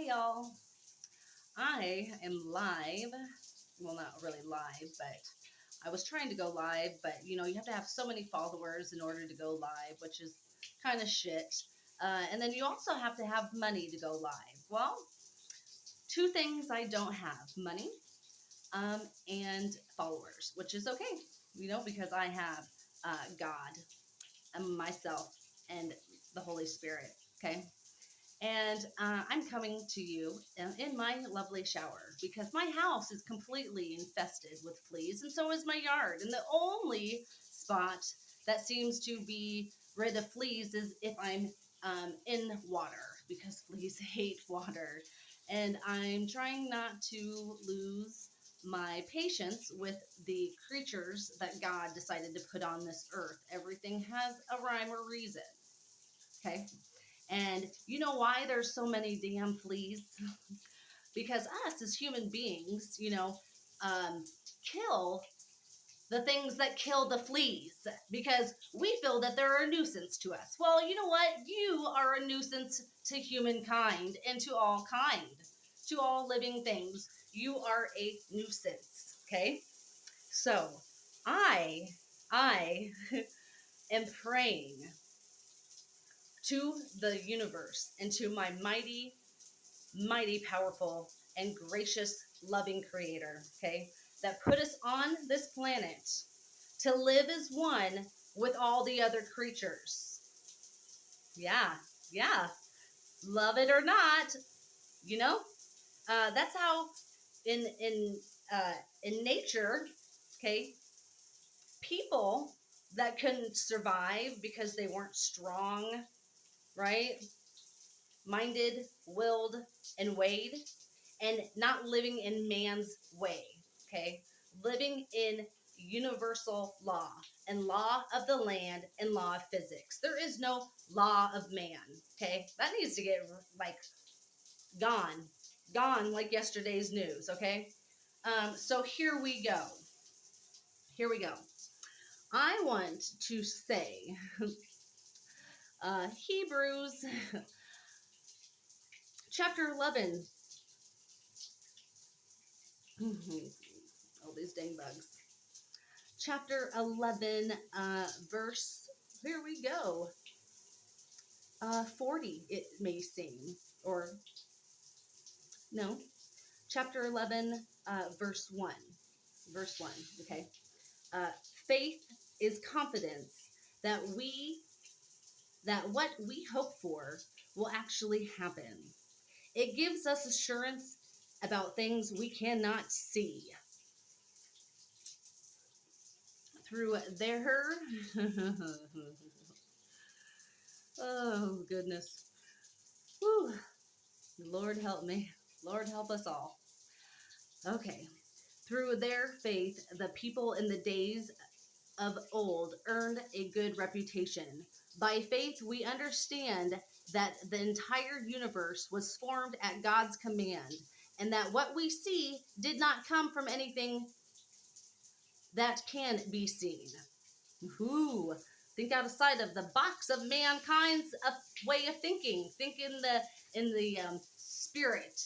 y'all. I am live. Well, not really live, but I was trying to go live, but you have to have so many followers in order to go live, which is kind of shit. And then you also have to have money to go live. Well, two things I don't have: money and followers, which is okay, because I have God and myself and the Holy Spirit. Okay. And I'm coming to you in my lovely shower because my house is completely infested with fleas, and so is my yard. And the only spot that seems to be rid of fleas is if I'm in water, because fleas hate water. And I'm trying not to lose my patience with the creatures that God decided to put on this earth. Everything has a rhyme or reason. Okay. And you know why there's so many damn fleas? Because us as human beings, kill the things that kill the fleas because we feel that they're a nuisance to us. Well, you know what? You are a nuisance to humankind and to all kind, to all living things. You are a nuisance. Okay? So I am praying to the universe and to my mighty, mighty, powerful, and gracious, loving creator, okay, that put us on this planet to live as one with all the other creatures. Yeah, yeah. Love it or not, that's how in nature, okay, people that couldn't survive because they weren't strong, right? Minded, willed, and weighed, and not living in man's way, okay? Living in universal law and law of the land and law of physics. There is no law of man, okay? That needs to get gone like yesterday's news, okay? So here we go. Here we go. I want to say Hebrews chapter 11. All these dang bugs. Chapter 11, verse, here we go, 40, it may seem, or no, chapter 11, verse 1, okay. Uh, Faith is confidence that what we hope for will actually happen. It gives us assurance about things we cannot see. Through their oh goodness. Whew. Lord help me. Lord help us all. Okay. Through their faith, the people in the days of old earned a good reputation. By faith, we understand that the entire universe was formed at God's command, and that what we see did not come from anything that can be seen. Ooh, think outside of the box of mankind's way of thinking. Think in the spirit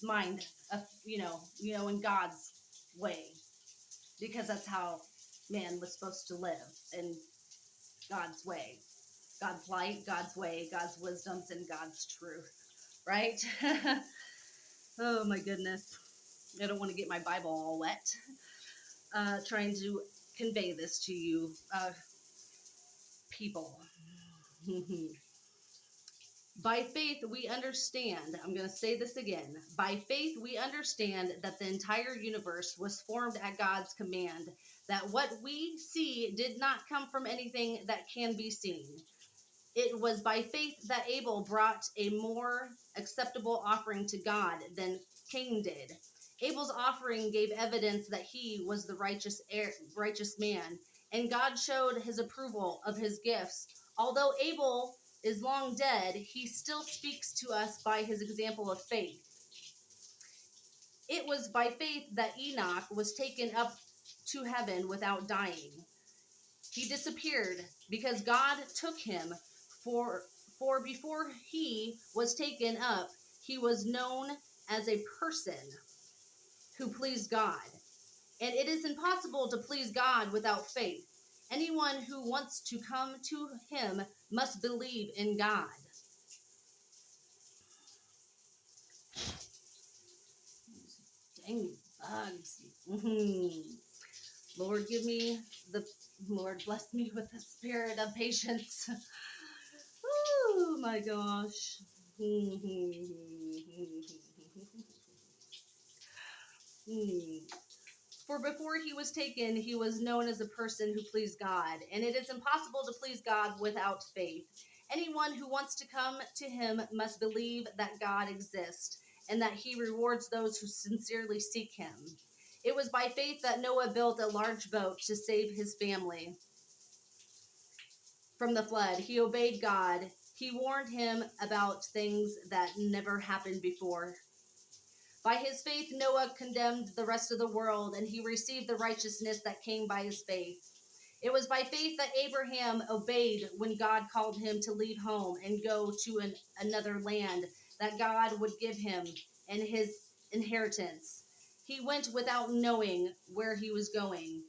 mind of in God's way, because that's how man was supposed to live, in God's way, God's light, God's way, God's wisdoms, and God's truth. Right? Oh my goodness, I don't want to get my Bible all wet. Trying to convey this to you, people. By faith, we understand, I'm going to say this again. By faith, we understand that the entire universe was formed at God's command, that what we see did not come from anything that can be seen. It was by faith that Abel brought a more acceptable offering to God than Cain did. Abel's offering gave evidence that he was the righteous man, and God showed his approval of his gifts. Although Abel is long dead, he still speaks to us by his example of faith. It was by faith that Enoch was taken up to heaven without dying. He disappeared because God took him, for before he was taken up, he was known as a person who pleased God. And it is impossible to please God without faith. Anyone who wants to come to him must believe in God. Dang bugs. Lord, give me the Lord, bless me with the spirit of patience. Oh my gosh. For before he was taken, he was known as a person who pleased God, and it is impossible to please God without faith. Anyone who wants to come to him must believe that God exists and that he rewards those who sincerely seek him. It was by faith that Noah built a large boat to save his family from the flood. He obeyed God. He warned him about things that never happened before. By his faith, Noah condemned the rest of the world, and he received the righteousness that came by his faith. It was by faith that Abraham obeyed when God called him to leave home and go to another land that God would give him and his inheritance. He went without knowing where he was going.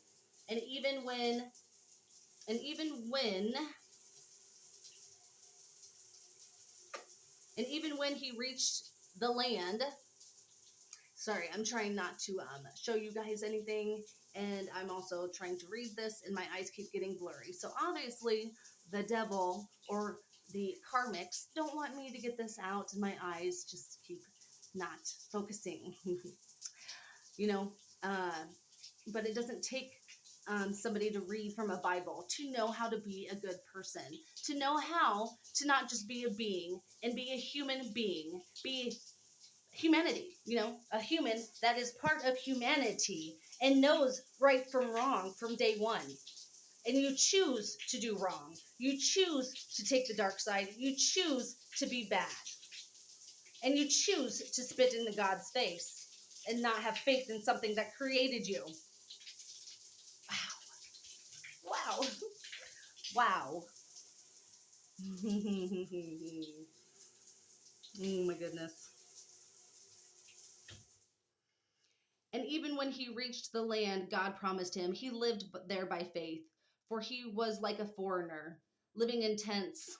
And even when and even when and even when he reached the land, sorry, I'm trying not to show you guys anything, and I'm also trying to read this, and my eyes keep getting blurry. So obviously, the devil or the karmics don't want me to get this out, and my eyes just keep not focusing. you know, uh, but it doesn't take somebody to read from a Bible to know how to be a good person, to know how to not just be a being and be a human being, be humanity, a human that is part of humanity and knows right from wrong from day one. And you choose to do wrong. You choose to take the dark side. You choose to be bad. And you choose to spit in the God's face and not have faith in something that created you. Wow. Wow. Wow. Oh my goodness. And even when he reached the land God promised him, he lived there by faith, for he was like a foreigner, living in tents.